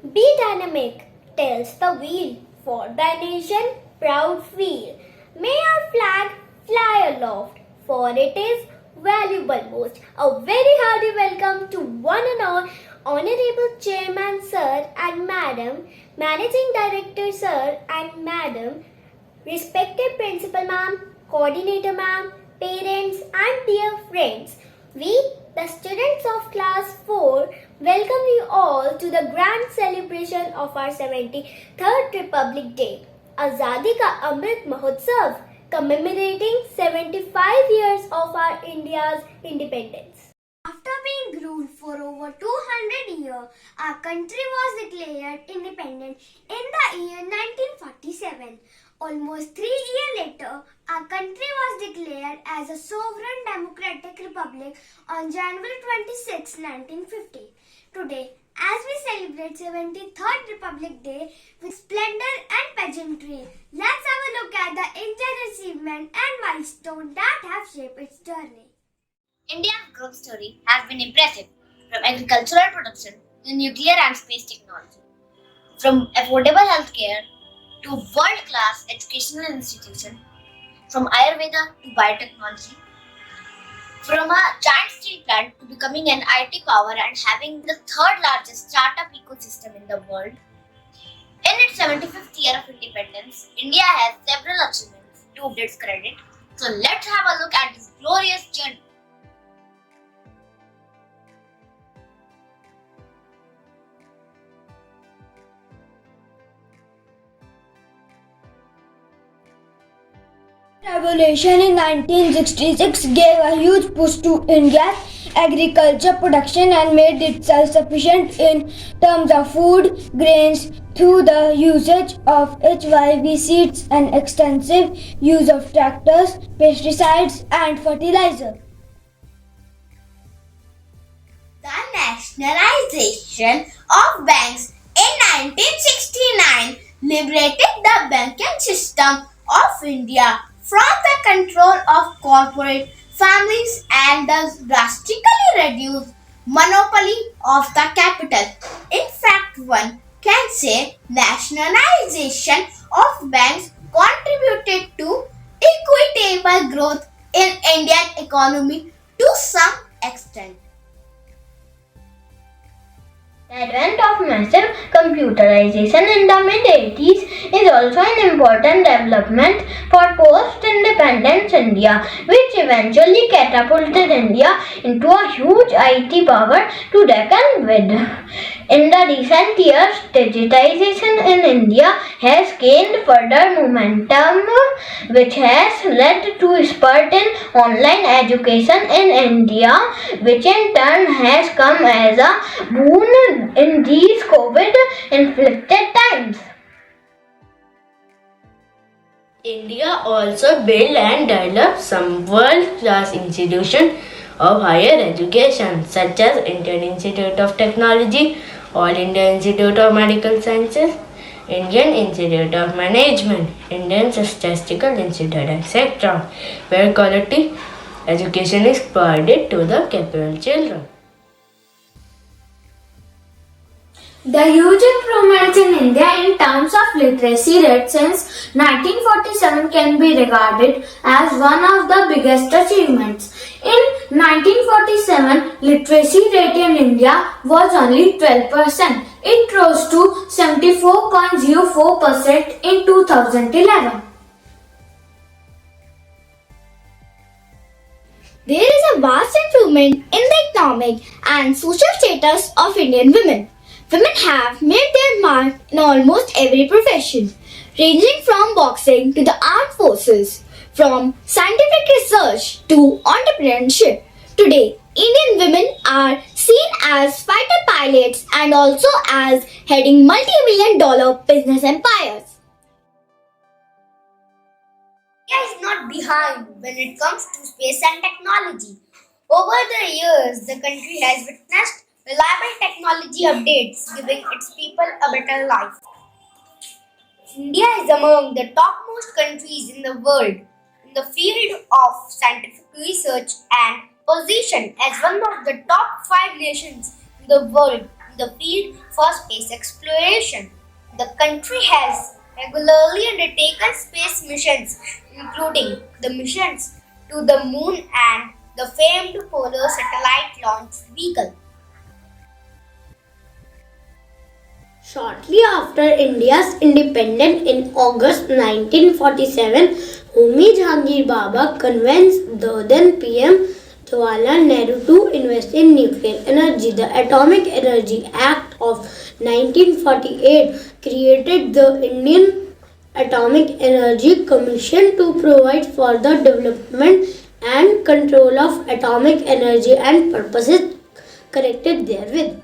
Be dynamic, tells the wheel. For thy nation, proud feel. May our flag fly aloft, for it is valuable most. A very hearty welcome to one and all, Honorable Chairman Sir and Madam, Managing Director Sir and Madam, respected Principal Ma'am, Coordinator Ma'am, parents and dear friends. We, the students of class 4, welcome you all to the grand celebration of our 73rd Republic Day. Azadi ka Amrit Mahotsav, commemorating 75 years of our India's independence. After being ruled for over 200 years, our country was declared independent in the year 1947. Almost 3 years later, our country was declared as a sovereign democratic republic on January 26, 1950. Today, as we celebrate 73rd Republic Day with splendor and pageantry, let's have a look at the ancient achievements and milestones that have shaped its journey. India's growth story has been impressive, from agricultural production to nuclear and space technology. From affordable healthcare to world-class educational institutions, from Ayurveda to biotechnology, from a giant steel plant to becoming an IT power and having the third largest startup ecosystem in the world. In its 75th year of independence, India has several achievements to its credit. So let's have a look at this glorious journey. Revolution in 1966 gave a huge push to India's agriculture production and made it self-sufficient in terms of food, grains, through the usage of HYV seeds and extensive use of tractors, pesticides and fertilizer. The nationalization of banks in 1969 liberated the banking system of India from the control of corporate families and thus drastically reduced monopoly of the capital. In fact, one can say nationalization of banks contributed to equitable growth in Indian economy to some extent. The advent of massive computerization in the mid-80s is also an important development for post-independence India, which eventually catapulted India into a huge IT power to reckon with. In the recent years, digitization in India has gained further momentum, which has led to a spurt in online education in India, which in turn has come as a boon in these COVID-inflicted times. India also built and developed some world-class institutions of higher education such as Indian Institute of Technology, All India Institute of Medical Sciences, Indian Institute of Management, Indian Statistical Institute, etc., where quality education is provided to the capable children. The huge improvements in India in terms of literacy rate since 1947 can be regarded as one of the biggest achievements. In 1947, literacy rate in India was only 12%. It rose to 74.04% in 2011. There is a vast improvement in the economic and social status of Indian women. Women have made their mark in almost every profession, ranging from boxing to the armed forces, from scientific research to entrepreneurship. Today, Indian women are seen as fighter pilots and also as heading multi-million-dollar business empires. India is not behind when it comes to space and technology. Over the years, the country has witnessed reliable technology updates, giving its people a better life. India is among the topmost countries in the world in the field of scientific research and positioned as one of the top 5 nations in the world in the field for space exploration. The country has regularly undertaken space missions, including the missions to the moon and the famed polar satellite launch vehicle. Shortly after India's independence in August 1947, Homi Jahangir Baba convinced the then PM Jawaharlal Nehru to invest in nuclear energy. The Atomic Energy Act of 1948 created the Indian Atomic Energy Commission to provide for the development and control of atomic energy and purposes connected therewith.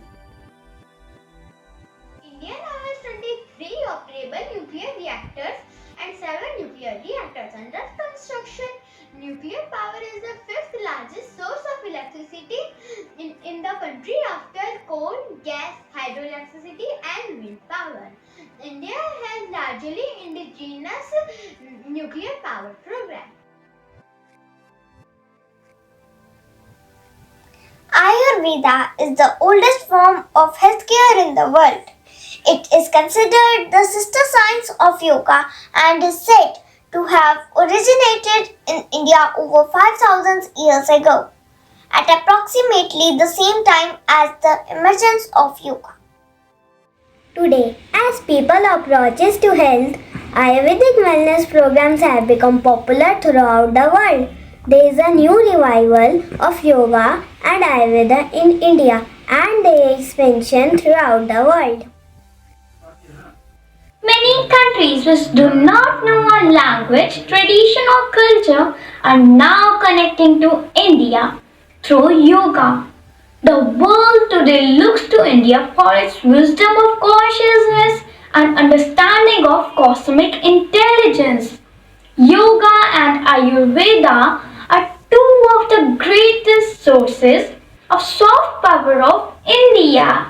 India now has 23 operable nuclear reactors and 7 nuclear reactors under construction. Nuclear power is the fifth largest source of electricity in the country after coal, gas, hydroelectricity and wind power. India has largely indigenous nuclear power program. Ayurveda is the oldest form of healthcare in the world. It is considered the sister science of yoga and is said to have originated in India over 5,000 years ago, at approximately the same time as the emergence of yoga. Today, as people approaches to health, Ayurvedic wellness programs have become popular throughout the world. There is a new revival of yoga and Ayurveda in India and their expansion throughout the world. Many countries which do not know our language, tradition or culture are now connecting to India through yoga. The world today looks to India for its wisdom of consciousness and understanding of cosmic intelligence. Yoga and Ayurveda are two of the greatest sources of soft power of India.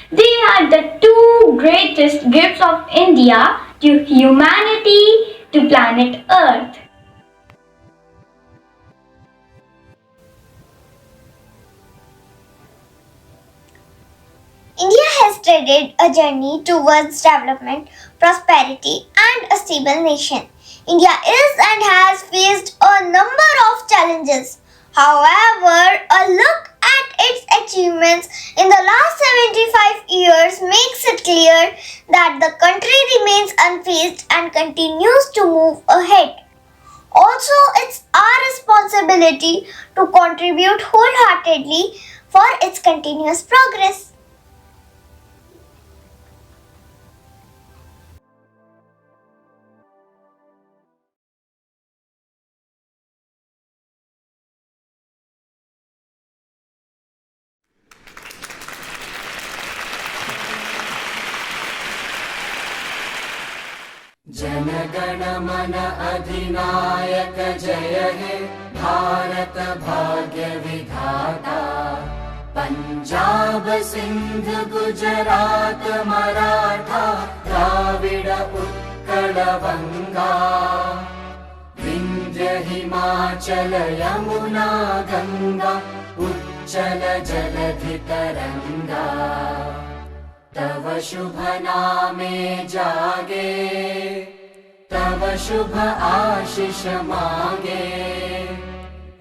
They are the two greatest gifts of India to humanity, to planet Earth. India has treaded a journey towards development, prosperity, and a stable nation. India is and has faced a number of challenges. However, a look at its achievements in the last 75 years makes it clear that the country remains unfazed and continues to move ahead. Also, it's our responsibility to contribute wholeheartedly for its continuous progress. जनगण मन अधिनायक जय हे भारत भाग्य विधाता पंजाब सिंध गुजरात मराठा द्राविड उत्कल बंगा विंध्य हिमाचल यमुना गंगा उच्चल जलधि तरंगा तव शुभ नामे जागे तव शुभ आशीष मांगे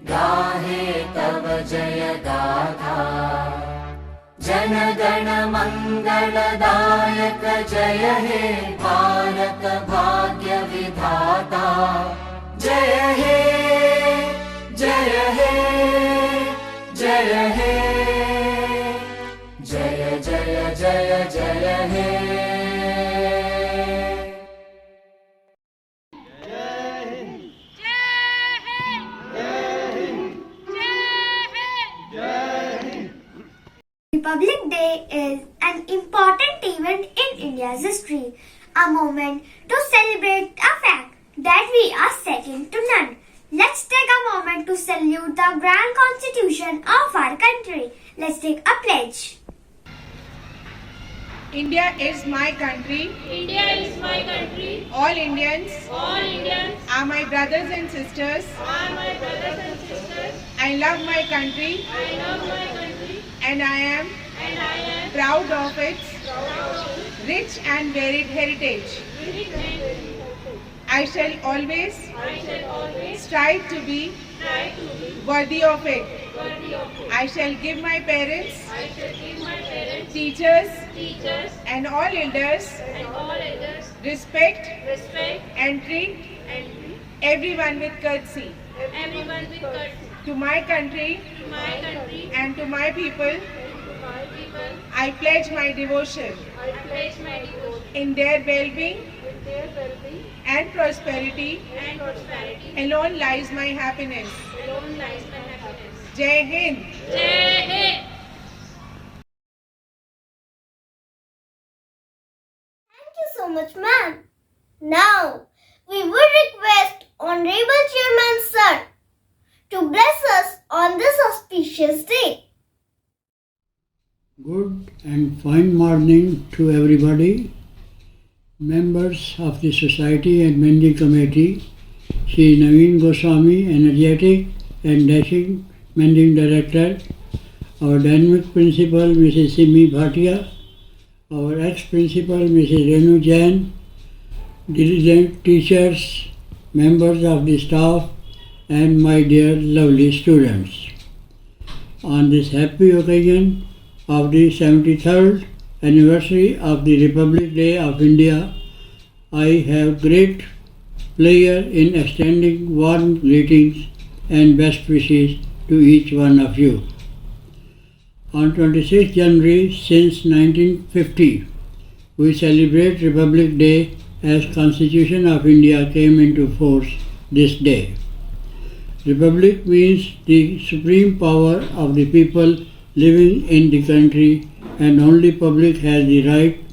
गाहे तव जय गाथा जन गण मंगलदायक जय हे भारत भाग्य विधाता जय हे जय हे जय हे जय जय जय जय हे Republic Day is an important event in India's history, a moment to celebrate the fact that we are second to none. Let's take a moment to salute the grand constitution of our country. Let's take a pledge. India is my country. India is my country. All Indians Are my brothers and sisters. my brothers and sisters. I love my country I love my country. and I am proud of its rich and varied heritage. I shall always strive to be worthy of it. I shall give my parents, teachers, and all elders respect and treat everyone with courtesy. To my country and to my people, I pledge my devotion. In their well-being and prosperity alone lies my happiness. Jai Hind. Thank you so much, ma'am. Now, we would request Honorable Chairman Sir to bless us on this auspicious day. Good and fine morning to everybody. Members of the Society and Mending Committee, Shri Naveen Goswami, energetic and dashing Mending Director, our dynamic Principal, Mrs. Simi Bhatia, our ex-Principal, Mrs. Renu Jain, diligent teachers, members of the staff, and my dear lovely students. On this happy occasion of the 73rd anniversary of the Republic Day of India, I have great pleasure in extending warm greetings and best wishes to each one of you. On 26 January since 1950, we celebrate Republic Day as Constitution of India came into force this day. Republic means the supreme power of the people living in the country, and only public has the right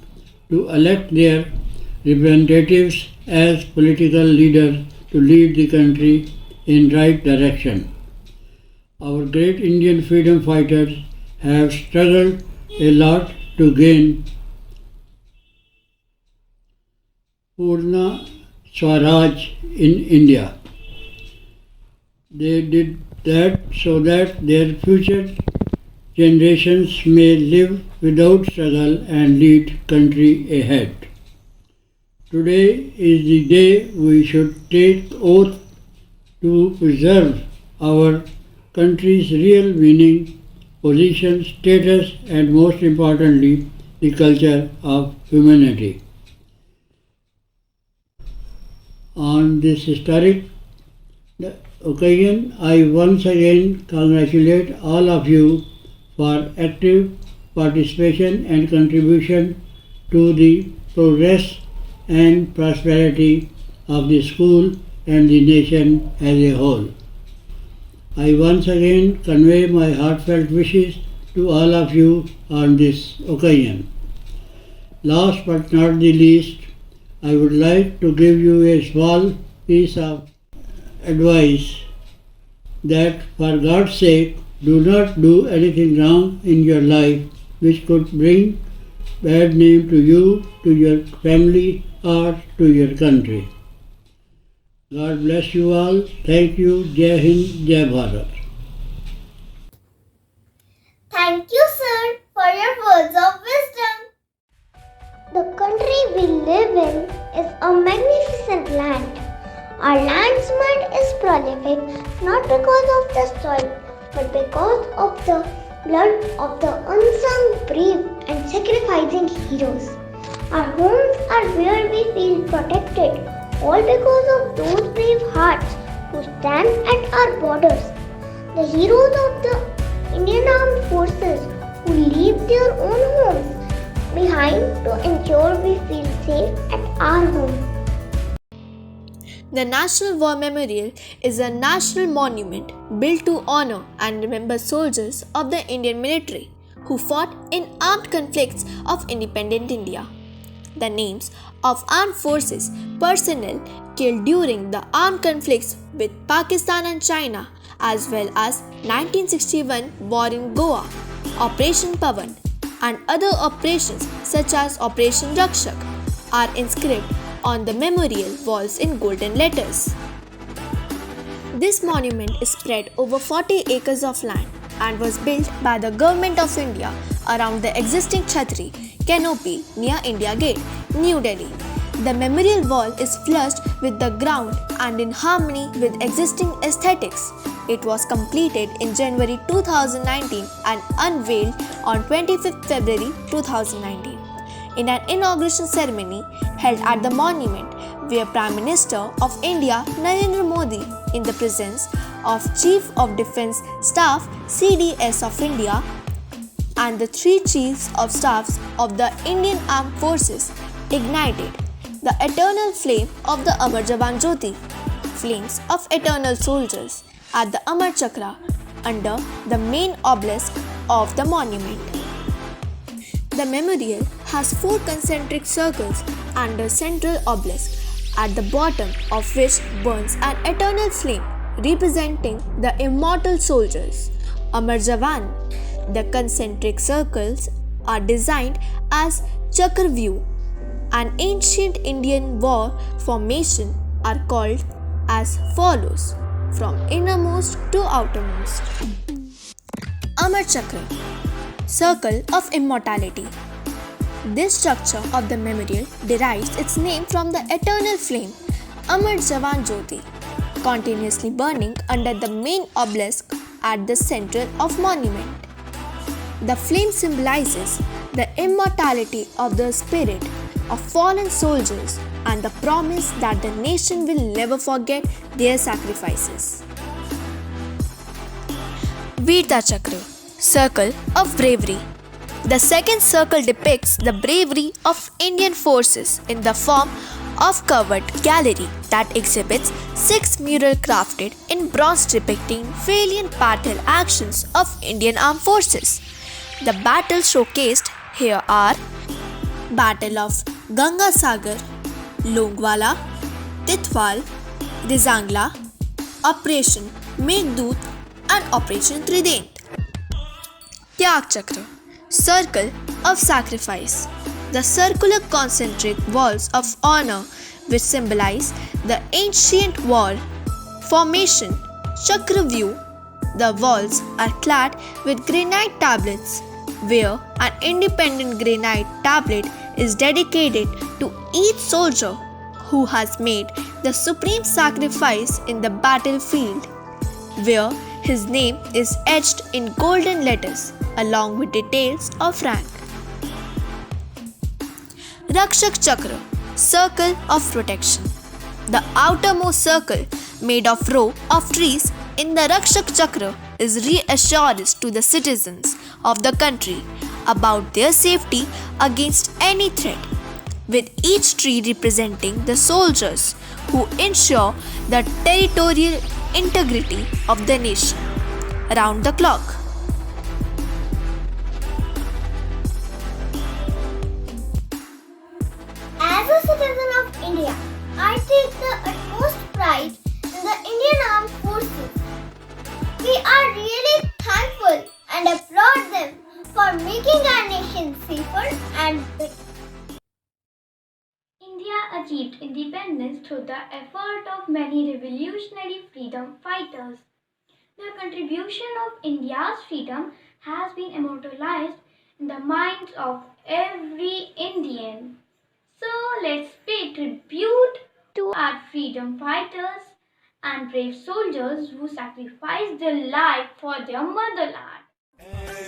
to elect their representatives as political leaders to lead the country in right direction. Our great Indian freedom fighters have struggled a lot to gain Purna Swaraj in India. They did that so that their future generations may live without struggle and lead country ahead. Today is the day we should take oath to preserve our country's real meaning, position, status, and most importantly, the culture of humanity. On this historic occasion, I once again congratulate all of you for active participation and contribution to the progress and prosperity of the school and the nation as a whole. I once again convey my heartfelt wishes to all of you on this occasion. Last but not the least, I would like to give you a small piece of advice that for God's sake, do not do anything wrong in your life which could bring bad name to you, to your family, or to your country. God bless you all. Thank you. Jai Hind, Jai Bharat. Thank you, sir, for your words of wisdom. The country we live in is a magnificent land. Our land's mud is prolific not because of the soil, but because of the blood of the unsung, brave, and sacrificing heroes. Our homes are where we feel protected, all because of those brave hearts who stand at our borders. The heroes of the Indian Armed Forces who leave their own homes behind to ensure we feel safe at our home. The National War Memorial is a national monument built to honor and remember soldiers of the Indian military who fought in armed conflicts of independent India. The names of armed forces personnel killed during the armed conflicts with Pakistan and China, as well as 1961 war in Goa, Operation Pavan, and other operations such as Operation Rakshak are inscribed on the memorial walls in golden letters. This monument is spread over 40 acres of land and was built by the Government of India around the existing Chhatri canopy near India Gate, New Delhi. The memorial wall is flushed with the ground and in harmony with existing aesthetics. It was completed in January 2019 and unveiled on 25th February 2019 in an inauguration ceremony held at the monument, where Prime Minister of India Narendra Modi, in the presence of Chief of Defence Staff CDS of India and the 3 Chiefs of Staffs of the Indian Armed Forces, ignited the eternal flame of the Amar Jawan Jyoti, flames of eternal soldiers, at the Amar Chakra under the main obelisk of the monument. The memorial has 4 concentric circles and a central obelisk, at the bottom of which burns an eternal flame representing the immortal soldiers, Amar Jawan. The concentric circles are designed as Chakravyuh. An ancient Indian war formation are called as follows from innermost to outermost. Amar Chakra, Circle of Immortality. This structure of the memorial derives its name from the eternal flame Amar Jawan Jyoti, continuously burning under the main obelisk at the center of monument. The flame symbolizes the immortality of the spirit of fallen soldiers and the promise that the nation will never forget their sacrifices. Veerta Chakra, Circle of Bravery. The second circle depicts the bravery of Indian forces in the form of covered gallery that exhibits 6 murals crafted in bronze depicting valiant battle actions of Indian Armed Forces. The battles showcased here are Battle of Ganga Sagar, Longwala, Titwal, Rizangla, Operation Meghdut and Operation Trident. Tyag Chakra, Circle of Sacrifice. The circular concentric walls of honor which symbolize the ancient wall formation Chakravyuh. The walls are clad with granite tablets, where an independent granite tablet is dedicated to each soldier who has made the supreme sacrifice in the battlefield, where his name is etched in golden letters along with details of rank. Rakshak Chakra, Circle of Protection. The outermost circle, made of row of trees in the Rakshak Chakra, is reassurance to the citizens of the country about their safety against any threat, with each tree representing the soldiers who ensure the territorial integrity of the nation around the clock. As a citizen of India, I take the utmost pride in the Indian Armed Forces. We are really thankful and applaud them for making our nation safer and better. India achieved independence through the effort of many revolutionary freedom fighters. The contribution of India's freedom has been immortalized in the minds of every Indian. So let's pay tribute to our freedom fighters and brave soldiers who sacrificed their life for their motherland.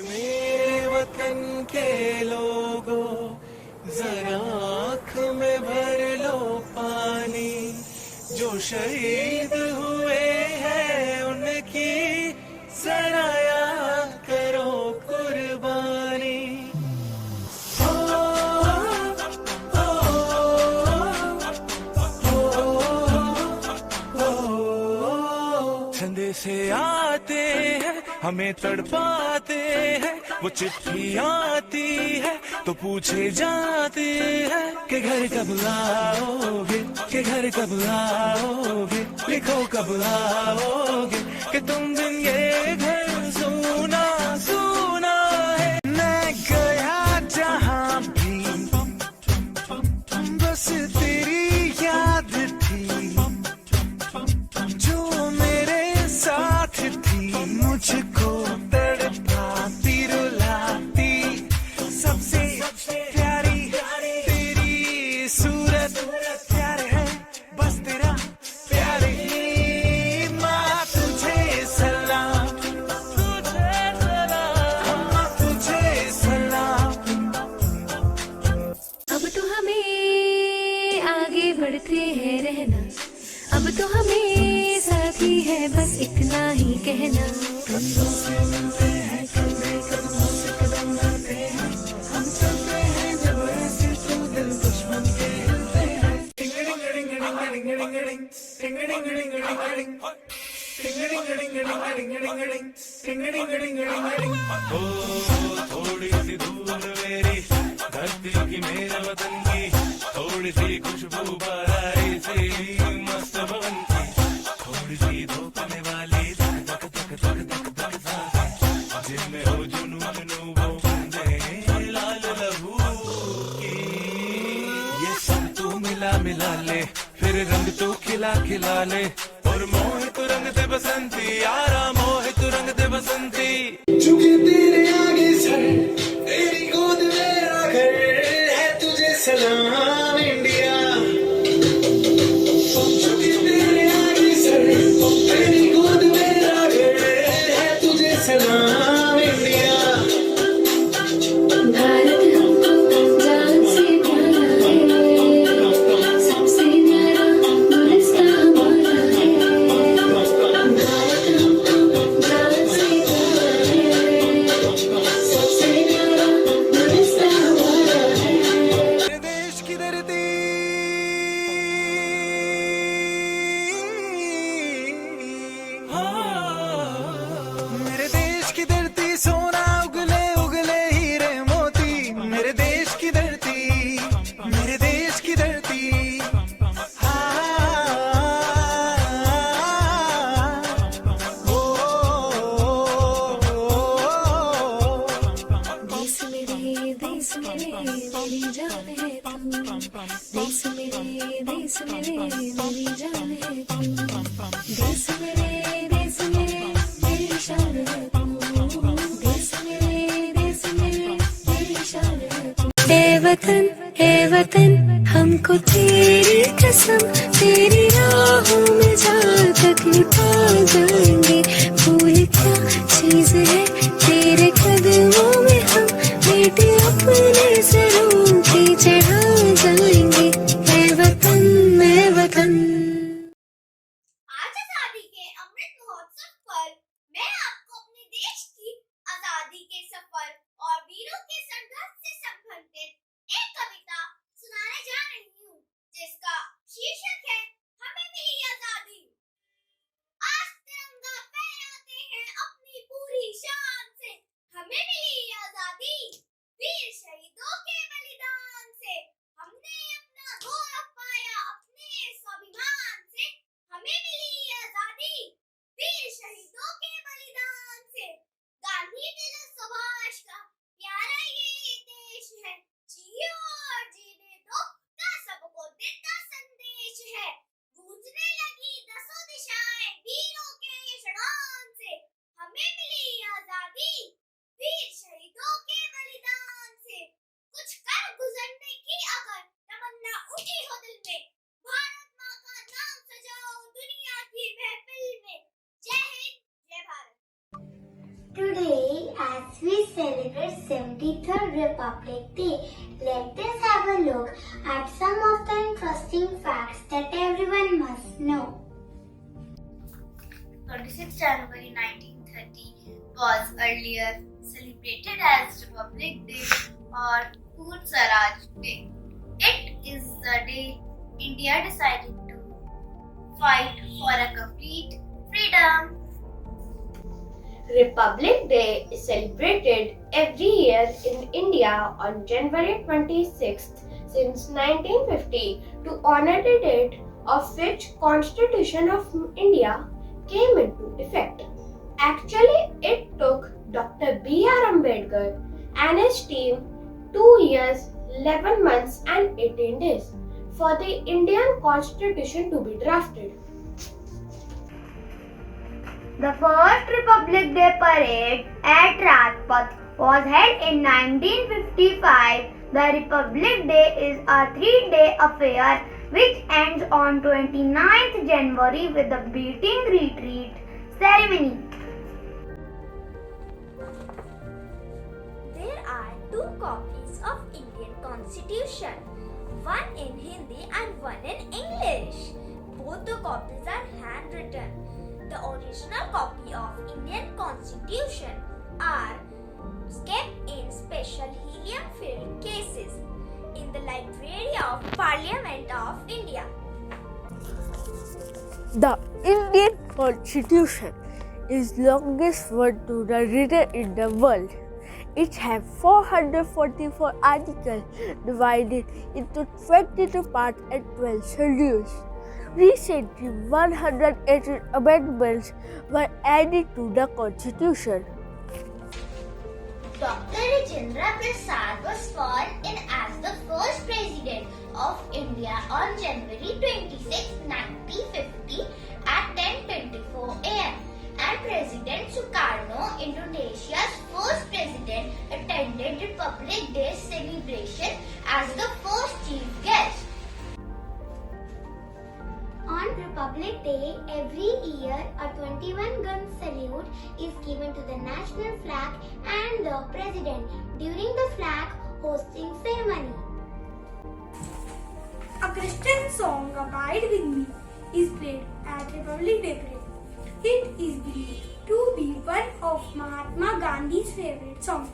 मेरे वतन के लोगों जरा आँख में भर लो पानी जो शहीद हुए हैं उनकी जरा याद करो कुर्बानी ठंडे से आते हैं हमें तड़पाते हैं वो चिट्ठी आती है तो पूछे जाते हैं कि घर कब आओगे कि घर कब आओगे लिखो कब आओगे कि तुम दिन ये घर सुना सुना है मैं गया जहाँ भी बस तेरी याद थी जो मेरे साथ थी मुझको तड़पाती रुलाती थोड़ी सी दूर मेरी धरती की मेरे वतन की थोड़ी सी खुशबू बराई सी मस्त भवन की थोड़ी सी धोखने वाली धक धक धक धक धक धक सांसें जिनमें हो जुनून वो बूंदे लाल लहू की ये सब तू मिला मिला ले फिर रंग तू खिला खिला ले और मोहित रंग दे बसंती यारा मोहित रंग दे बसंती चुके तेरे आगे सर तेरी गोद मेरा घर है तुझे सलाम इंडिया चुके तेरे आगे सर तेरी गोद मेरा घर है तुझे सलाम इंडिया भारत हमको जान से प्यारा है सबसे प्यारा गुलिस्तां हमारा है भारत हमको जान से प्यारा है सबसे प्यारा गुलिस्तां हमारा है मेरे देश की धरती मेरे देश की धरती सोना उगले उगले हीरे मोती मेरे देश की धरती मेरे देश की धरती देश मेरे मेरी जान है तू देश मेरे मेरी जान है तू देश मेरे मेरी शान है तू देश मेरे मेरी शान है तू हे वतन हमको तेरी कसम तेरी राहों में जहाँ तक लुटा जाएंगे भूल क्या चीज है तेरे कदमों में हम बेटे अपने सरों की चढ़ा जाएंगे है वतन मैं वतन। आज आजादी के अमृत महोत्सव पर मैं आपको अपने देश की आजादी के सफर और वीरों के संघर्ष से संबंधित एक कविता सुनाने जा रही हूँ जिसका शीर्षक है हमें मिली आजादी। आज तिरंगा फहराते हैं अपनी पूरी शान से हमें मिली आजादी वीर शहीदों के बलिदान से हमने अपना गौरव पाया अपने स्वाभिमान से हमें मिली आजादी वीर शहीदों के बलिदान से गांधी तिलक सुभाष का प्यारा ये देश है जियो और जीने दो का सबको देता संदेश है गूंजने लगी दसों दिशाएं वीरों के शणान से हमें मिली आजादी वीर शहीदों के बलिदान से कुछ कर गुजरने की अगर तमन्ना उठी हो दिल में भारत माँ का नाम सजाओ दुनिया की महफिल में जय हिंद जय Bharat. Today, as we celebrate 73rd Republic Day, let us have a look at some of the interesting facts that everyone must know. 26 January 1930 was earlier celebrated as Republic Day or Food Swaraj Day. It is the day India decided to fight for a complete freedom. Republic Day is celebrated every year in India on January 26th since 1950 to honor the date of which Constitution of India came into effect. Actually, it took Dr. B.R. Ambedkar and his team 2 years, 11 months and 18 days for the Indian Constitution to be drafted. The first Republic Day parade at Rajpath was held in 1955. The Republic Day is a 3-day affair which ends on 29th January with the beating retreat ceremony. There are 2 copies of Indian Constitution, one in Hindi and one in English. Both the copies are handwritten. The original copy of Indian Constitution are kept in special helium-filled cases in the Library of Parliament of India. The Indian Constitution is longest word to the written in the world. It has 444 articles divided into 22 parts and 12 schedules. Recently, 118 amendments were added to the Constitution. Dr. Rajendra Prasad was sworn in as the first President of India on January 26, 1950 at 10:24 am. And President Sukarno, Indonesia's first president, attended Republic Day celebration as the first chief guest. On Republic Day, every year a 21-gun salute is given to the national flag and the president during the flag hosting ceremony. A Christian song, Abide With Me, is played at Republic Day Parade. It is believed to be one of Mahatma Gandhi's favorite songs.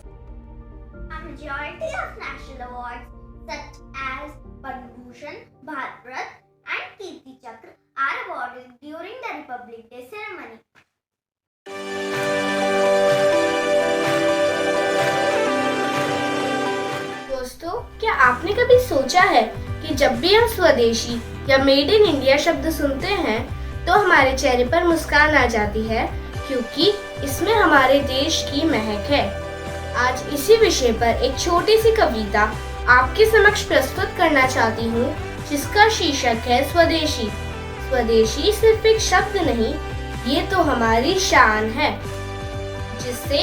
A majority of national awards such as Padma Bhushan, Bharat Ratna and Kirti Chakra are awarded during the Republic Day ceremony. दोस्तों, क्या आपने कभी सोचा है कि जब भी हम स्वदेशी या मेड इन इंडिया शब्द सुनते हैं तो हमारे चेहरे पर मुस्कान आ जाती है, क्योंकि इसमें हमारे देश की महक है। आज इसी विषय पर एक छोटी सी कविता आपके समक्ष प्रस्तुत करना चाहती हूँ, जिसका शीर्षक है स्वदेशी। स्वदेशी सिर्फ एक शब्द नहीं, ये तो हमारी शान है, जिससे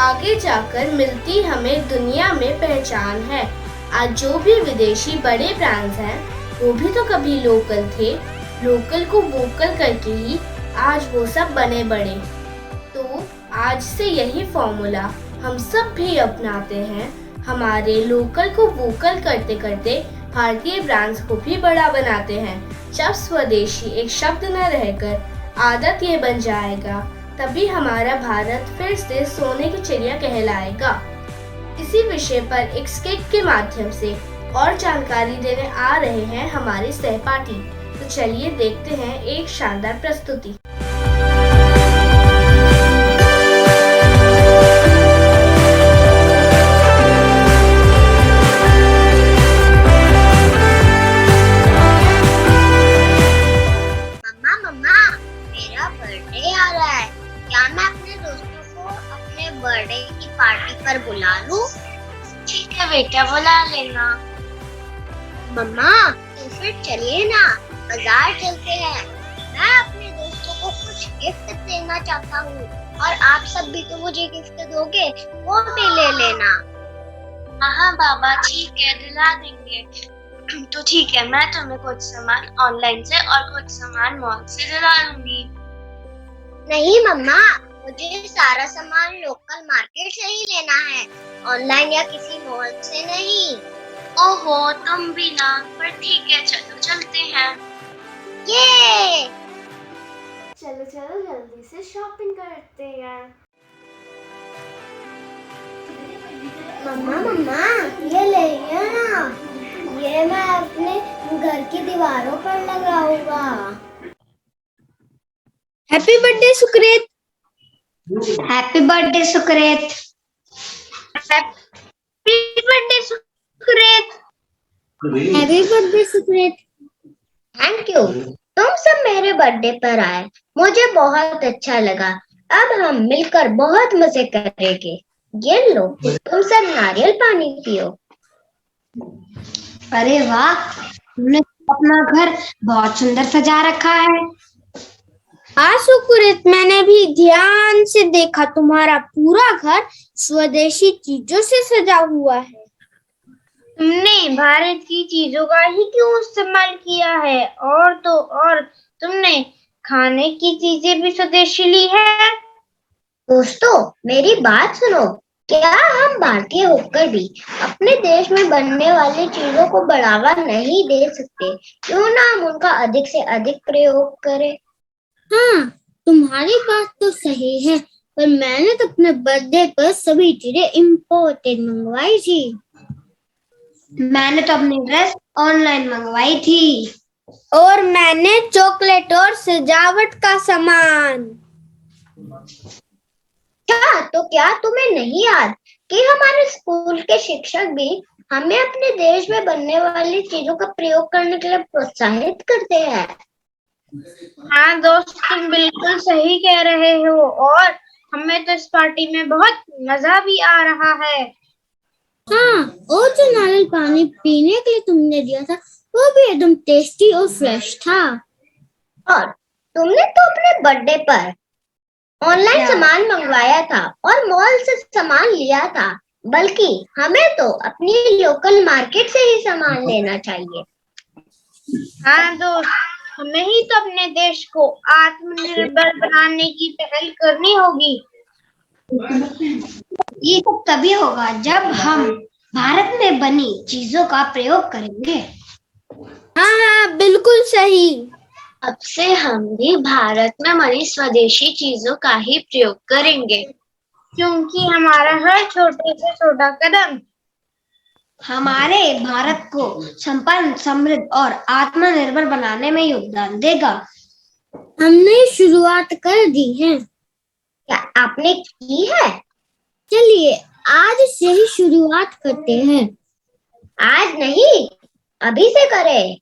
आगे जाकर मिलती हमें दुनिया में पहचान है। आज जो भी विदेशी बड़े ब्रांड्स हैं, वो भी तो कभी लोकल थे। लोकल को वोकल करके ही आज वो सब बने बड़े। तो आज से यही फॉर्मूला हम सब भी अपनाते हैं। हमारे लोकल को वोकल करते करते भारतीय ब्रांड्स को भी बड़ा बनाते हैं। जब स्वदेशी एक शब्द न रहकर आदत ये बन जाएगा, तभी हमारा भारत फिर से सोने की चिड़िया कहलाएगा। इसी विषय पर एक स्किट के माध्यम से और जानकारी देने आ रहे हैं हमारे सहपाठी। तो चलिए देखते हैं एक शानदार प्रस्तुति। मम्मा, मेरा बर्थडे आ रहा है। क्या मैं अपने दोस्तों को अपने बर्थडे की पार्टी पर बुला लूं? ठीक है बेटा, बुला लेना। मम्मा, तो फिर चलिए ना, बाजार चलते हैं। मैं अपने दोस्तों को कुछ गिफ्ट देना चाहता हूँ, और आप सब भी तो मुझे गिफ्ट दोगे, वो भी ले लेना। हाँ बाबा, ठीक है, दिला देंगे। तो ठीक है, मैं तुम्हें कुछ सामान ऑनलाइन से और कुछ सामान मॉल से दिला दूंगी। नहीं मम्मा, मुझे सारा सामान लोकल मार्केट से ही लेना है, ऑनलाइन या किसी मॉल से नहीं। ओहो, तुम भी ना, पर ठीक है, चलो चलते हैं। ये चलो चलो जल्दी से शॉपिंग करते हैं। मम्मा, ये ले ना, ये मैं अपने घर की दीवारों पर लगाऊंगा। Happy birthday Sukrit. Happy birthday Sukrit. Happy birthday Sukrit. Happy birthday Sukrit. Thank you, तुम सब मेरे बर्थडे पर आए, मुझे बहुत अच्छा लगा। अब हम मिलकर बहुत मजे करेंगे। ये लो, तुम सब नारियल पानी पियो। अरे वाह, तुमने अपना घर बहुत सुंदर सजा रखा है। हाँ सुकृत, मैंने भी ध्यान से देखा, तुम्हारा पूरा घर स्वदेशी चीजों से सजा हुआ है। तुमने भारत की चीजों का ही क्यों इस्तेमाल किया है? और तो और तुमने खाने की चीजें भी स्वदेशी ली है। दोस्तों, मेरी बात सुनो। क्या हम भारतीय होकर भी अपने देश में बनने वाली चीजों को बढ़ावा नहीं दे सकते? क्यों ना हम उनका अधिक से अधिक प्रयोग करें? हाँ, तुम्हारी बात तो सही है, पर मैंने तो अपने बर्थडे पर सभी चीजें इम्पोर्टेड मंगवाई थी। मैंने तो अपनी ड्रेस ऑनलाइन मंगवाई थी। और मैंने चॉकलेट और सजावट का सामान। क्या तो क्या तुम्हें नहीं याद कि हमारे स्कूल के शिक्षक भी हमें अपने देश में बनने वाली चीजों का प्रयोग करने के लिए प्रोत्साहित करते हैं? हाँ दोस्त, तुम बिल्कुल सही कह रहे हो और हमें तो इस पार्टी में बहुत मजा भी आ रहा है। हाँ, और जो नारियल पानी पीने के लिए तुमने दिया था वो भी एकदम टेस्टी और फ्रेश था। और तुमने तो अपने बर्थडे पर ऑनलाइन सामान मंगवाया था और मॉल से सामान लिया था, बल्कि हमें तो अपनी लोकल मार्केट से ही सामान लेना चाहिए। हाँ दोस्त, हमें ही तो अपने देश को आत्मनिर्भर बनाने की पहल करनी होगी। ये सब तभी होगा जब हम भारत में बनी चीजों का प्रयोग करेंगे। हाँ, बिल्कुल सही। अब से हम भी भारत में बनी स्वदेशी चीजों का ही प्रयोग करेंगे, क्योंकि हमारा हर छोटे से छोटा कदम हमारे भारत को संपन्न, समृद्ध और आत्मनिर्भर बनाने में योगदान देगा। हमने शुरुआत कर दी है। क्या आपने की है? चलिए आज से ही शुरुआत करते हैं। आज नहीं, अभी से करें।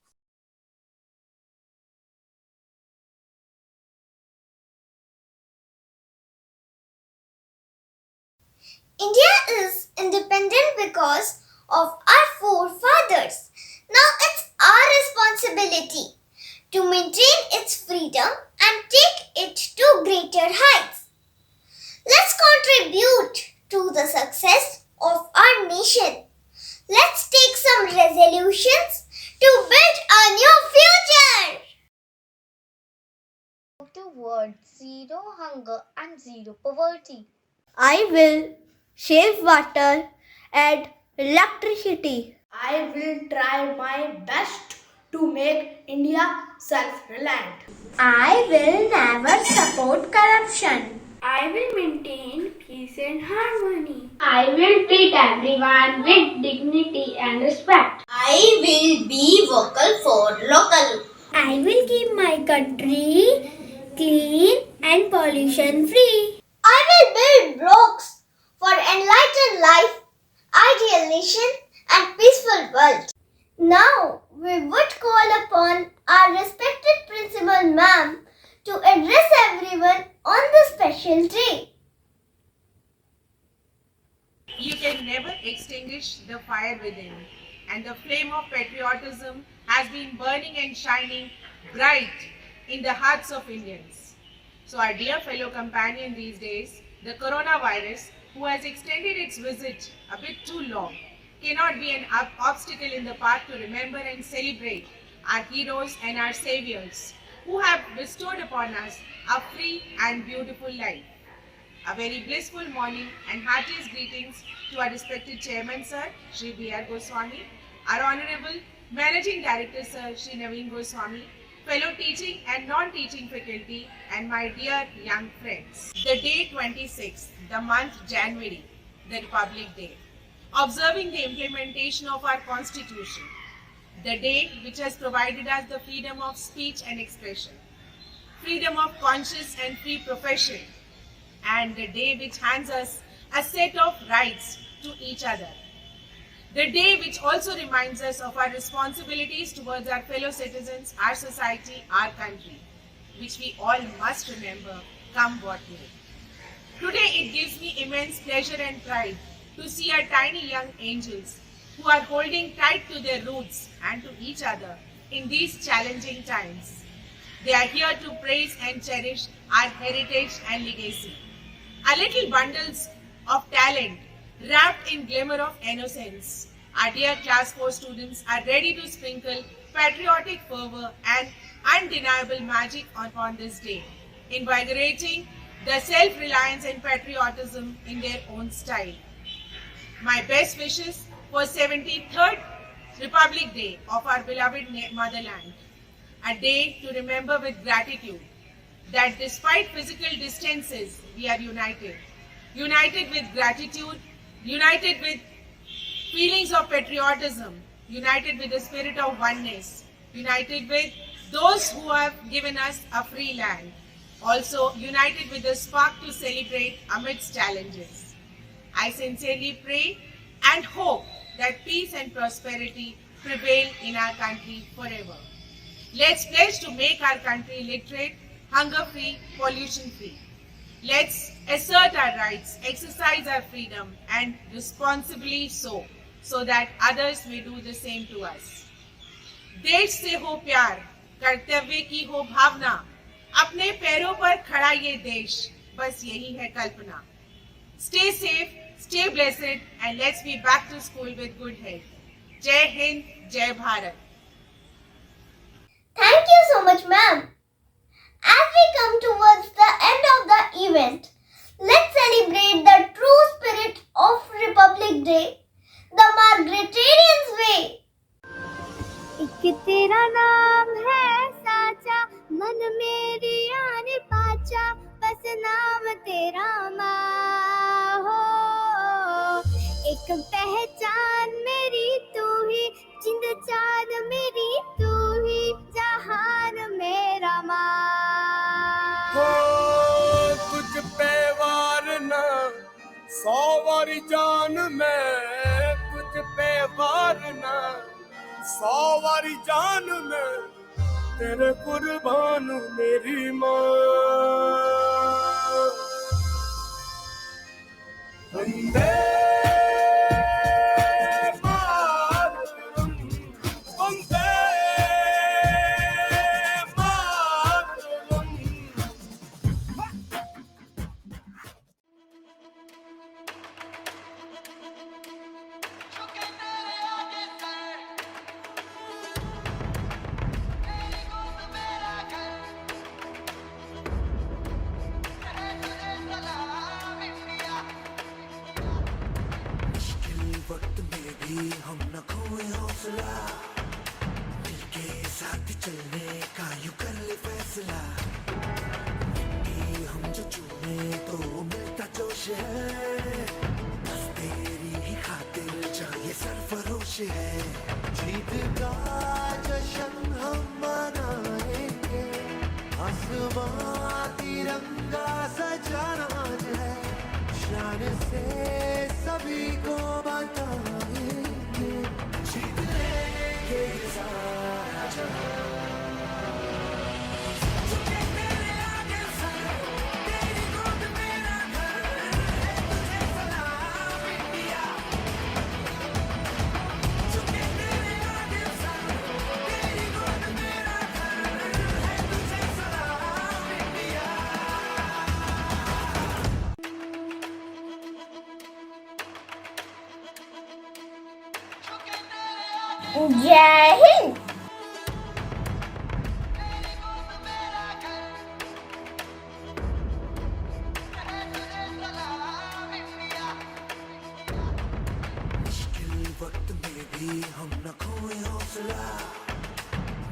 India is independent because of our forefathers. Now it's our responsibility to maintain its freedom and take it to greater heights. Let's contribute to the success of our nation. Let's take some resolutions to build a new future. Towards zero hunger and zero poverty. I will save water and electricity. I will try my best to make India self-reliant. I will never support corruption. I will maintain peace and harmony. I will treat everyone with dignity and respect. I will be vocal for local. I will keep my country clean and pollution free. I will build blocks for enlightened life, ideal nation and peaceful world. Now we would call upon our respected principal ma'am to address everyone on this special day. You can never extinguish the fire within, and the flame of patriotism has been burning and shining bright in the hearts of Indians. So our dear fellow companion these days, the coronavirus, who has extended its visit a bit too long, cannot be an obstacle in the path to remember and celebrate our heroes and our saviors who have bestowed upon us a free and beautiful life. A very blissful morning and heartiest greetings to our respected Chairman Sir, Shri B.R. Goswami, our Honorable Managing Director Sir, Shri Naveen Goswami, fellow teaching and non-teaching faculty, and my dear young friends. The day 26th, the month January, the Republic Day, observing the implementation of our Constitution, the day which has provided us the freedom of speech and expression, freedom of conscience and free profession, and the day which hands us a set of rights to each other. The day which also reminds us of our responsibilities towards our fellow citizens, our society, our country, which we all must remember, come what may. Today it gives me immense pleasure and pride to see our tiny young angels who are holding tight to their roots and to each other in these challenging times. They are here to praise and cherish our heritage and legacy. Our little bundles of talent wrapped in glimmer of innocence. Our dear class 4 students are ready to sprinkle patriotic fervor and undeniable magic upon this day, invigorating the self-reliance and patriotism in their own style. My best wishes for 73rd Republic Day of our beloved motherland, a day to remember with gratitude that despite physical distances, we are united. United with gratitude, united with feelings of patriotism, united with the spirit of oneness, united with those who have given us a free land, also united with the spark to celebrate amidst challenges. I sincerely pray and hope that peace and prosperity prevail in our country forever. Let's pledge to make our country literate, hunger-free, pollution-free. Let's assert our rights, exercise our freedom, and responsibly so that others may do the same to us. देश से हो प्यार, कर्तव्य की हो भावना, अपने पैरों पर खड़ा ये देश, बस यही है कल्पना. Stay safe, stay blessed, and let's be back to school with good health. Jai Hind, Jai Bharat. Thank you so much, ma'am. As we come towards the end of the event, let's celebrate the true spirit of Republic Day, the Margaretarian's way. एक तेरा नाम है साचा, मन मेरी आने पाचा, बस नाम तेरा माँ हो. एक पहचान मेरी तू ही, जिंद चाँद मेरी तू ही, जहान मेरा माँ हो. तुझ पे वार ना 100 वारी जान में, तुझ पे वार ना 100 वारी जान में, तेरे कुर्बान मेरी माँ. वंदे मातरम, वंदे मातरम. वक्त में भी हम न खोए हौसला, दिल के साथ चलने का यूं कर ले फैसला. कि हम जो चुने तो मिलता जोश है, बस तेरी ही खातिर चाहिए सरफरोश है. जीत का जश्न हम मनाएंगे, आसमां तिरंगा सजाना है, शान से सभी को बताएंगे, जीत लेंगे ये सारा जहां. झुके तेरे आगे सर, तेरी गोद मेरा घर है, तुझे सलाम इंडिया. झुके तेरे आगे सर, तेरी गोद मेरा घर है, तुझे सलाम इंडिया. Jai Hind. मुश्किल वक्त में भी हम न खोए हौसला,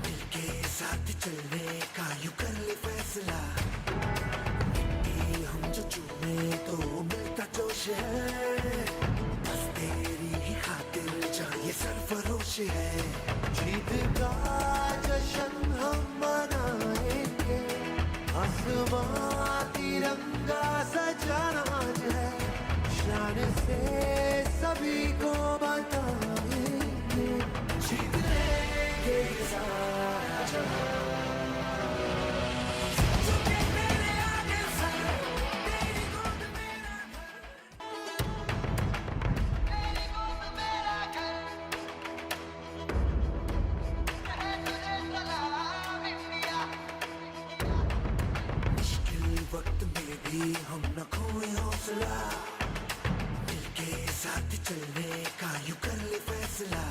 दिल के साथ चलने का यूं कर ले फैसला. कि हम जो चुने तो मिलता जोश है, बस तेरी ही खातिर चाहिए सरफरोश है. जीत का जश्न हम मनाएंगे, आसमां तिरंगा सजाना है, शान से सभी को बताएंगे, जीत लेंगे ये सारा जहां. झुके तेरे आगे सर, तेरी गोद मेरा घर, तेरी गोद मेरा घर है, तुझे सलाम इंडिया. मुश्किल वक्त में भी हम न खोए हौसला, दिल के साथ चलने का यूं कर ले फैसला.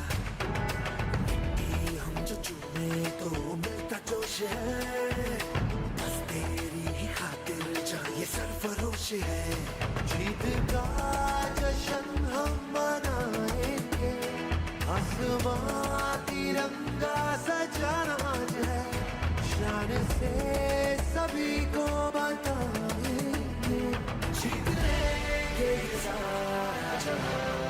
कि हम जो चुने तो मिलता जोश है, बस तेरी ही खातिर चाहिए सरफरोश है. जीत का जश्न हम मनाएंगे, आसमां तिरंगा सजाना है, शान से सभी को बताएंगे, जीत लेंगे ये सारा जहां.